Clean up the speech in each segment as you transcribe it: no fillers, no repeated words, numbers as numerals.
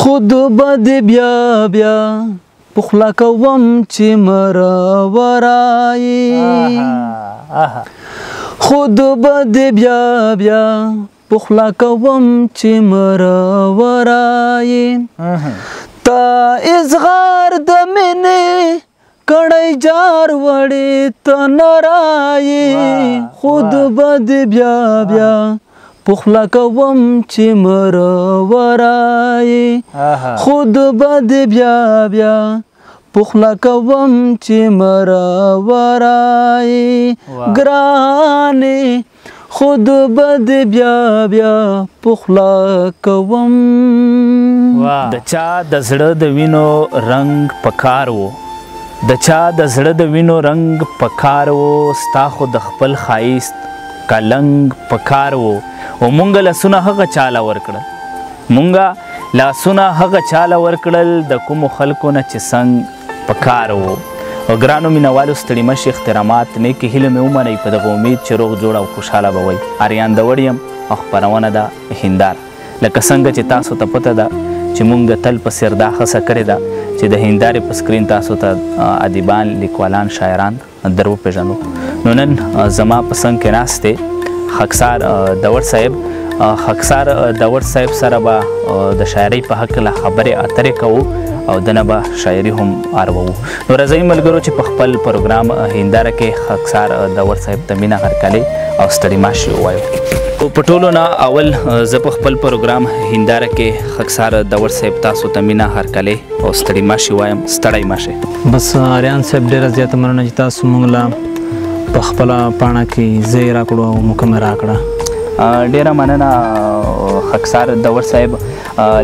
خود بد بیا بیا پخلا کوم چې مرورای خود بد بیا بیا پخلا کوم چې مرورای تا اظهار د مینې کړی جار وړې ته نرای خود بد بیا بیا پخلا کوم چې مرورای خود بد بیا بیا پخلا کوم چې مرورای ګرانې خود بد بیا بیا پخلا کوم. د چا د زړه د وینو رنگ پکار وو د چا د زړه د وینو رنگ پکار وو ستا خو د خپل ښایست کلنګ پکار وو او مونږ لاسونه هغه چاله ورکړل مونږه لاسونه هغه چاله ورکړل د کومو خلکو نه چې څنګ پکار وو. او ګرانو مینوالو ستړي مشي اخترامات نیکې هیله مې ومنئ په دغه امید چې روغ جوړ او خوشحاله به وئ. اریان د وړ یم او خپرونه ده هنداره. لکه څنګه چې تاسو ته پته ده چې مونږ د تل په څېر دا هڅه کړې ده چې د هندارې په سکرین تاسو ته ادیبان لیکوالان شاعران در وپېژنو. نو نن زما په څنګ کې ناست دی خاکسار داور صاحب. خاکسار داور صاحب سره به د شاعرۍ په هکله خبرې اترې کوو او دنه به شاعري هم اروو. نو راځئ ملګرو چې په خپل پروګرام هنداره کې خاکسار داور صاحب ته مینه هرکلی او ستړي ماشي ووایو. په ټولو نه اول زه په خپل پروګرام هنداره کې خاکسار داور صاحب تاسو ته مینه هرکلی او ستړي ماشي وایم. ستړی ماشي. بس اریان صاحب ډېره زیاته مننه چې تاسو موږ له په خپله پاڼه کې ځای راکړو او موقع مې راکړه. ډیره مننه خاکسار داور صاحب.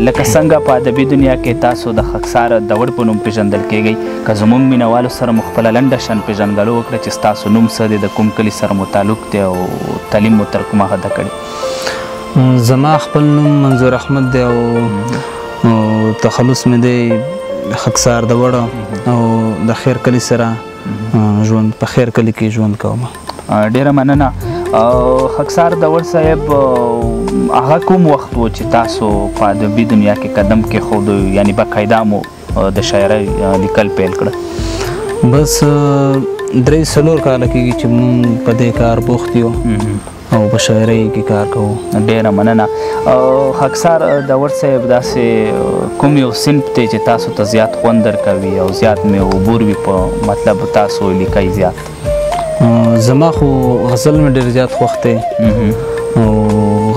لکه څنګه په ادبي دنیا کې تاسو د خاکسار داور په نوم پیژندل کیږئ که زموږ مینوالو سره مو خپله لنډه شان پیژندګلو وکړه چې ستاسو نوم څه دی د کوم کلي سره مو تعلق دی او تعلیم مو تر کومه حده کړی؟ زما خپل نوم منظور احمد دی او تخلص مې دی خاکسار داور او د خیر کلي سره ژوند په خیر کلي کې ژوند کوم. ډیره مننه. خاکسار داور صاحب هغه کوم وخت و چې تاسو په ادبي دنیا کې قدم کېښودو یعنی باقاعده مو د شاعرۍ لیکل پیل کړه؟ بس 3-4 کاله کېږي چې مونږ په دې کار بوخت یو او په شاعرۍ کې کار کوو. ډیره مننه. خاکسار داور صاحب داسې کوم یو صنف دی چې تاسو ته زیات خوند درکوي او زیات مې عبور وي په مطلب تاسو لیکئ زیات؟ زما خو غزل مې ډېر زیات خوښ دی او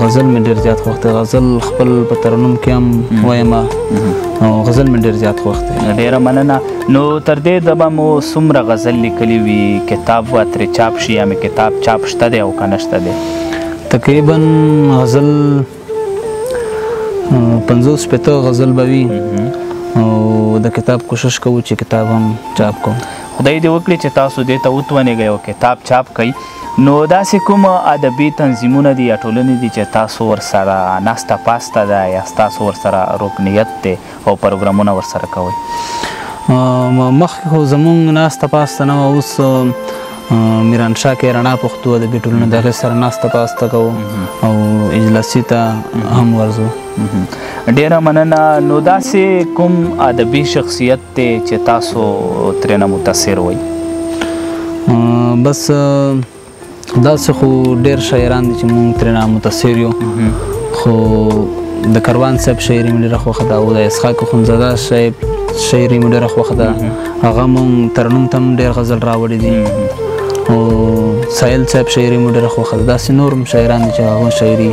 غزل مې ډېر زیات خوښ دی. غزل خپل په ترنم کې هم وایم او غزل مې ډېر زیات خوښ دی. ډیره مننه. نو تر دې دمه مو څومره غزل لیکلي وي؟ کتاب به ترې چاپ شي یا مې کتاب چاپ شته دی او که نشته دی؟ تقریبا غزل 50-60 غزل به وي او د کتاب کوشش کوو چې کتاب هم چاپ کوو. خدای دې وکړي چې تاسو دې ته وتونېږئ او کتاب چاپ کوئ. نو داسې کوم ادبي تنظیمونه دي یا ټولنې دي چې تاسو ورسره ناسته پاسته ده یا ستاسو ورسره رکنیت دی او پروګرامونه ورسره کوئ؟ مخکې خو زموږ ناسته پاسته نه وه. اوس میرانشاه کې رڼا پښتو ادبي ټولنه د هغې سره ناسته پاسته کوو او اجلاسي ته هم ورځو. ډیره مننه. نو داسې کوم ادبي شخصیت دی چې تاسو ترېنه متاثر وئ؟ بس داسې خو ډېر شاعران دي چې مونږ ترېنه متاثر یو خو د کروان صاحب شاعري مې ډېره خوښه ده او د اسحاق اخندزاده صاحب شاعري مې ډېره خوښه ده. هغه مونږ ترنم ته هم ډېر غزل راوړي دي او سایل صاحب شاعري مې ډېره خوښه ده. داسې نور هم شاعران دي چې هغه شاعري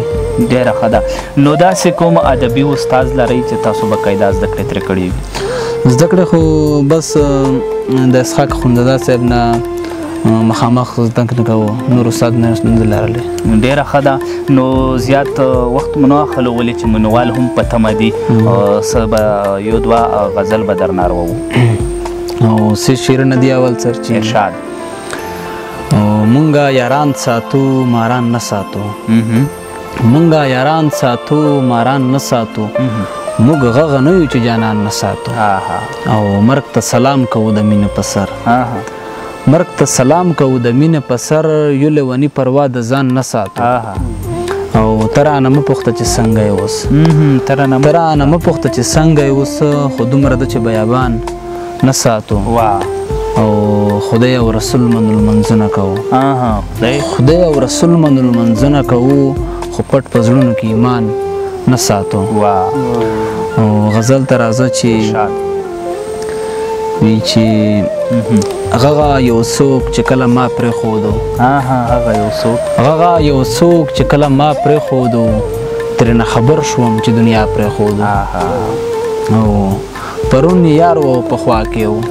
ډېره ښه ده. نو داسې کوم ادبي استاد لرئ چې تاسو باقاعده زده کړې ترې کړي وي؟ زده کړې خو بس د اسحاق اخندزاده صاحب نه مخامخ زده نه کوو، نور استاد نه لرلی. ډېره ښه ده. نو زیات وخت مو نه اخلولی چې مینوال هم په تمه دي څه به یو دوه غزل به درنه اروو او څه شعرونه دي اول سر چې ارشاد مونږه یاران ساتو ماران نه ساتو، مونږه یاران ساتو ماران نه ساتو، موږ غغه نه یو چې جانان نه ساتو او مرګ ته سلام کوو د مینې په سر، مرګ ته سلام کوو د مینې په سر، یو لیونی پروا د ځان نه ساتو او ترانه مه پوښته چې څنګه یې اوس ترانه مه پوښته چې څنګه یې اوس خو دومره ده چې بیابان نه ساتو او خدای او رسول منو لمنځونه کوو خدای او رسول منو لمنځونه کوو خو پټ په زړونو کې ایمان نه ساتو او غزل ته راځه چې وی چې هغه یو څوک چې کله ما پرېښودو هغه یو څوک چې کله ما پرېښودو ترېنه خبر شوم چې دنیا پرېښودو او پرون یار و په خوا کې و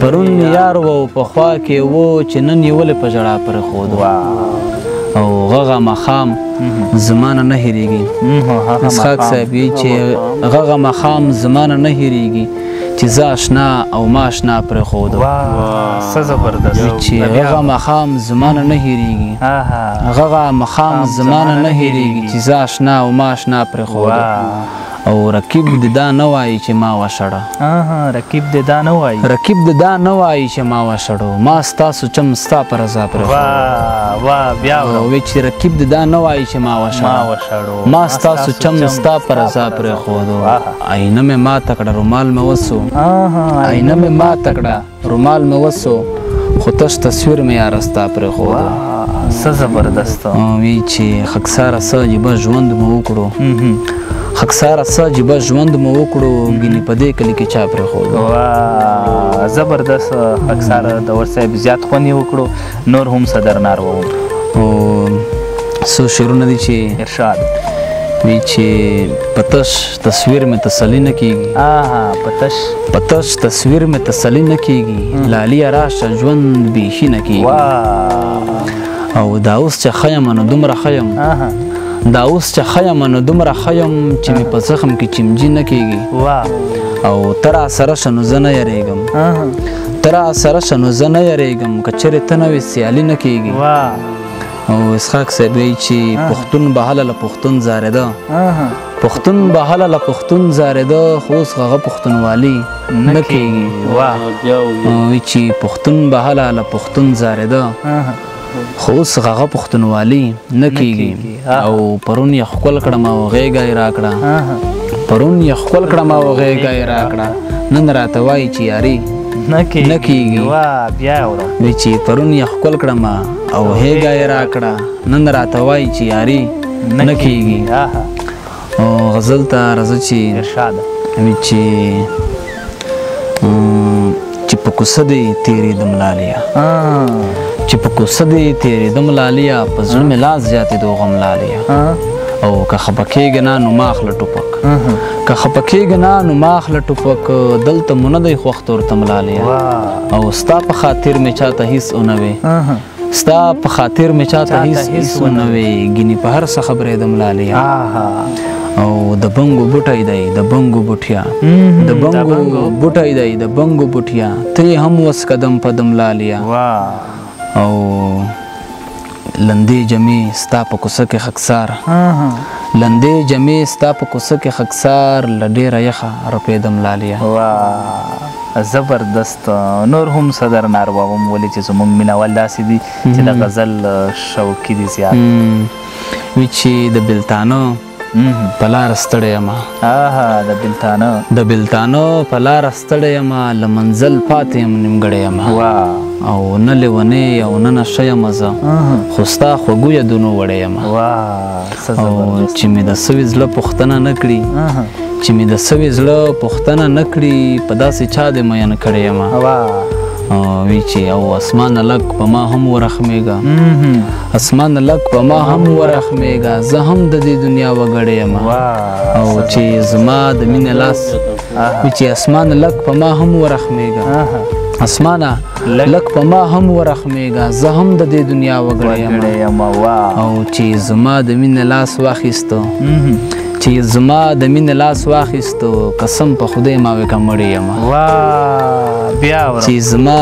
پرون یار و په خوا کې و چې نن یې ولې په ژړا پرېښودو او غغه مخام زمانه نه هېرېږي اسحاق صاحب وی چې غغه مخام زمانه نه هېرېږي چې زه اشنا او ما اشنا پرېښودو چې غغه مخام زمانه نه هېرېږي غغه مخام زمانه نه هېرېږي چې زه اشنا او ما اشنا پرېښودو او رقیب د دا نه وایي چې ما وشړه رقیب د دا نه وایي چې ما وشړو ما ستاسو چم ستا په رضا پرېښودو وی چې رقیب د دا نه وایي چې ما وشړو ما ستاسو چم ستا په رضا پرېښودو آینه مې ماته کړه رومال مې وسو آینه مې ماته کړه رومال مې وسو خو تش تصویر مې یاره ستا پرېښودو څه زبردست وی چې خکساره څه عجیبه ژوند مو وکړو خکساره څه عجیبه ژوند مو وکړو ګینې په دې کلي کې چا پرېښودو زبردست خکساره د ورصاحب زیات خوند یې وکړو نور هم صدرنار وو او څو شعرونه دي چې ارشاد وی چې پتش تصویر مې تسلي نه کېږي پتش تصویر مې تسلي نه کېږي لاليه راشه ژوند بیخي نه کېږي او دا اوس چې ښه یم نو دومره ښه یم دا اوس چې ښه یم نو دومره ښه یم چې مې په زخم کې چمجي نه کېږي او ته راسره شه نو زه نه یریږم ته راسره شه نو زه نه یریږم که چېرې ته نه وې سیالي نه کېږي او اسحاق صاحب وایي چې پښتون به هله له پښتون زارېده پښتون به هله له پښتون زارېده خو اوس هغه پښتونوالي نه کېږي وایي چې پښتون به هله له پښتون زارېده خو اوس هغه پښتونوالي نه کېږي او پرون یې ښکل کړم او غېږه یې راکړه پرون یې ښکل کړم او غېږه یې راکړه نن راته وایي چې یاري نه کېږي وی چې پرون یې ښکل کړم او غېږه یې راکړه نن راته وایي چې یاري نه کېږي او غزل ته راځه چې وی چې په کوڅه دې تېرېدم لاليه چې په کوڅه دې تېرېدم لاليه په زړه مې لاس زیاتېدو غم لاليه او که خفه کېږې نه نو ما اخله ټوپک که خفه کېږې نه نو ما اخله ټوپک دلته مو نه دی خوښ تورتم لاليه او ستا په خاطر مې چاته هېڅ ونه وې ستا په خاطر مې چاته هېڅ ونه وې ګینې په هر څه خبرېدم لاليه او د بنګو بوټی دی د بنګو بوټیا د بنګو بوټی دی د بنګو بوټیا ته یې هم وس قدم په دم لاليه او لندې جمې ستا په کوڅه کې خکسار لندې جمې ستا په کوڅه کې خکسار له ډېره یخه رپېدم لاليه زبردست نور هم صدرنار وم ولې چې زموږ مینهوال داسې دي چې د غزل شوقي دي زیات وی چې د بلتانه په لاره ستړی یم د بلتانه په لاره ستړی یم له منزل پاتې یم نیمګړی یم او نه لیونی او نه نشه یم زه خو ستا خوږو یادونو وړی یم او چې مې د سوي زړه پوښتنه نه کړي چې مې د سوي زړه پوښتنه نه کړي په داسې چا دې مین کړی یم وی چې او اسمان لک په ما هم ورخمیږه اسمان لک په ما هم ورخمیږه زه هم د دې دنیا وګړی یم او چې زما د مینې لاس وی چې اسمان لک په ما هم ورخمیږه اسمانه لک په ما هم ورخمیږه زه هم د دې دنیا وګړی یم او چې زما د مینې لاس واخیستو چې زما د مینې لاس واخیستو قسم په خدای ما وکه مړی یم چې زما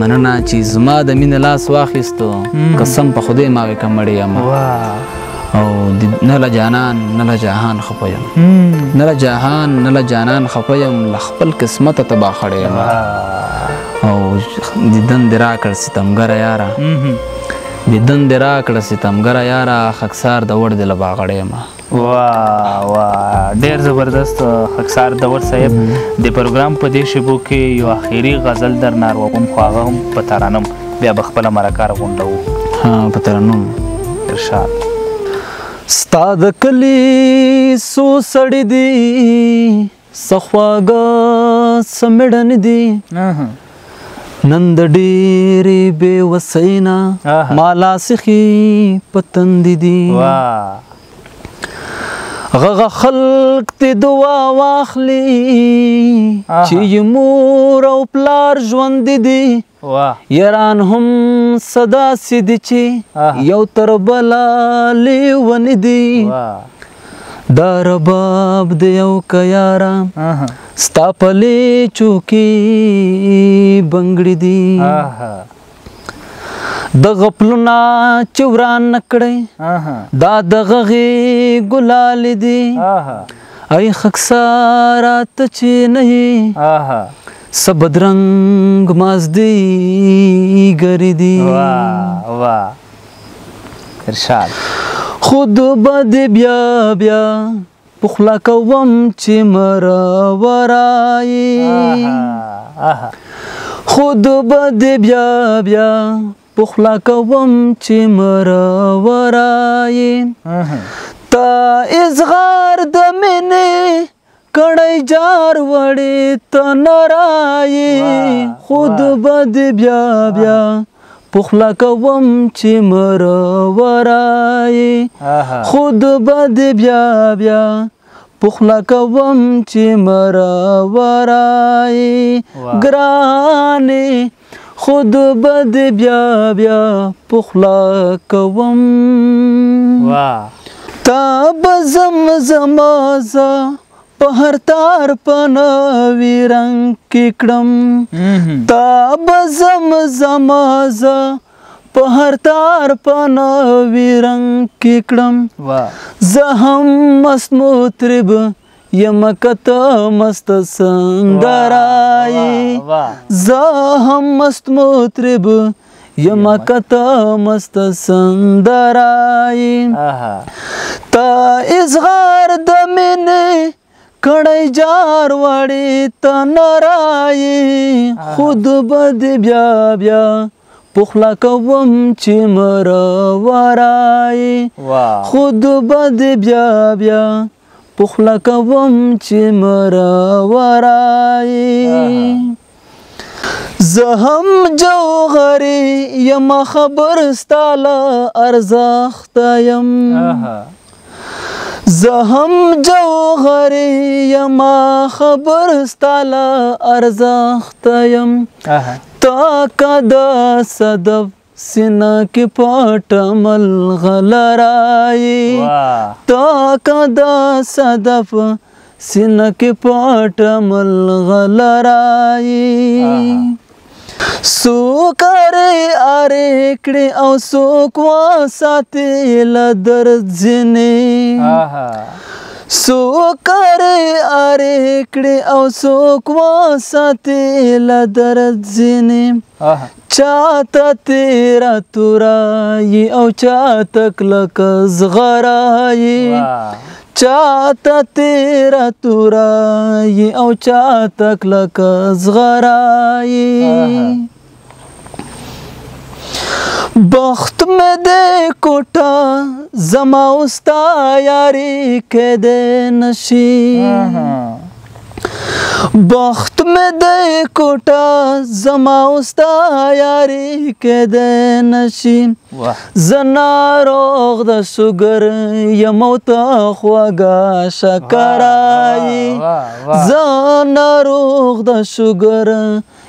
مننه چې زما د مینې لاس واخیستو قسم په خدای ما وکه مړی یم او نه له جانان نه له جهان خفه یم نه له جهان نه له جانان خفه یم له خپل قسمته تباه خړی یم او دیدن دې راکړ ستمګره یاره بدن دې راکړه ستمګره یاره خاکسار د وړ دې له باغړې یم. واه واه ډېر زبردست خاکسار دور صاحب. د پروګرام په دې شیبو کې یو آخري غزل در ناروغم خو هغه هم په ترانم بیا به خپله مرکه راغونډوو. په ترنم. ارشاد. ستا د کلي څو سړي دي څه خواږه څه مېړنې دي نن د ډېرې بې وسۍ نه ما لاسخي په تندې دي غغه خلق ته دعا واخلي چې مور او پلار ژوند دي یاران هم صدا سید چې یو تر بلا لیون دي دا رباب د یو کیارا ستا پلې چوکي بنګړي دي د غپلونا چوران نکړې دا د غغې ګلال دي ای خکسارات چې نه سبدرنگ مازدی گری دی. واہ ارشاد. خود بد بیا بیا پخلا کوم چې مرا ورای خود بد بیا بیا پخلا کوم چې مرا ورای تا اصغار د منه کڑی جار وڑی تنرائی خود بد بیا بیا پخلا کوم چی مروارائی خود بد بیا بیا پخلا کوم چی مروارائی گرانی خود بد بیا بیا پخلا کوم تا بزم زمازا په هر تار په نوی رنگ کې کړم تا به زمزمازه په هر تار په نوی رنگ کې کړم زه هم مست مطرب یم که ته مست سندرایې زه هم مست مطرب یم که ته مست سندرایې تا اصغار د مینې کڑی جار وڑی تنرائی خود بد بیا بیا پخلا کوم چی مروارائی خود بد بیا بیا پخلا کوم چی مروارائی زهم جوغری یم خبر ستالا ارزاخت یم زهم جوغری یما خبر ستالا ارزاخت یم تا کدا صدف سینه کې پټمل غلرائی تا کدا صدف سینه کې پټمل غلرائی سوک اره کړي او سوک واساتې له درد ځینې سوک اره کړي او سوک واساتې له درد ځینې چاته تیرا تورایي او چاته کلک زغرایي چاته تیرا تورایي او چاته کلک زغرایي بخت میں دے کوٹا زما استا یاری کے دے نشی بخت میں دے کوٹا زما استا یاری کے دے نشی زنا روغ دا سگر یموتا خواگا شکرائی زنا روغ دا سگر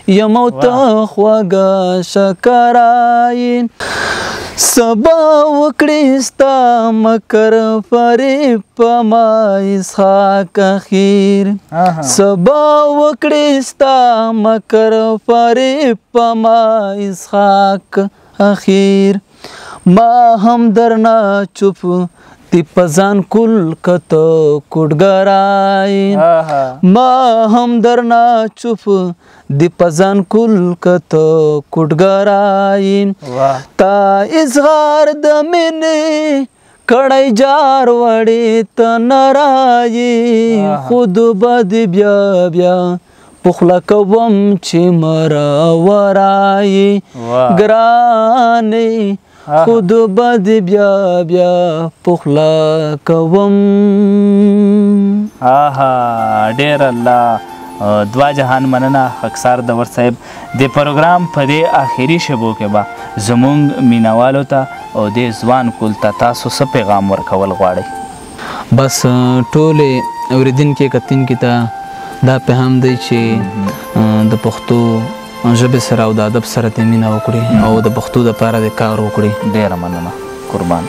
یموتا خواگا شکرائی سبا وکړی ستا مکر فریب پما اسحاق اخیر سبا وکړی ستا مکر فریب پما اسحاق اخیر ما هم درنا چوپ تی پزان کل کتو کډګرای ما هم درنا چوپ دی پزان کل کت کوټګرای تا اظهار د مینې کړی جار وړې ته نرای خود بد بیا بیا پخلا کوم چې مراورای ګرانې خود بد بیا بیا پخلا کوم. ډېر الله دوا جهان مننه خاکسار دور صاحب. د پروګرام په دې آخري شبو کې به زمونږ مینوالو ته او د ځوان کول ته تاسو څه پیغام ورکول غواړئ؟ بس ټولې اورېدونکي کتونکي ته دا پیغام دی چې د پښتو ژبې سره او د ادب سره د مینه وکړي او د پښتو دپاره د کار وکړي. ډېره مننه قربان.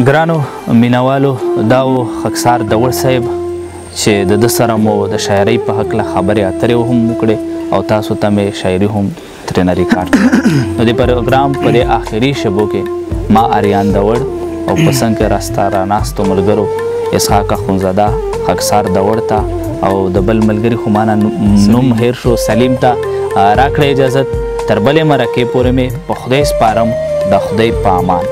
ګرانو مینوالو دا و خاکسار دور صاحب چې د ده سره مو د شاعرۍ په هکله خبرې اترې هم وکړې او تاسو ته مې شاعري هم ترېنه ریکارډ کړه. نو د پروګرام په دې آخري شبو کې ما آریان دور او په څنګ کې راسته راناستو ملګرو اسحاق اخونزاده خاکسار دور ته او د بل ملګري خو مانه نوم هیر شو سلیم ته راکړه اجازت. تر بلې مرکې پورې مې په خدای سپارم. د خدای په امان.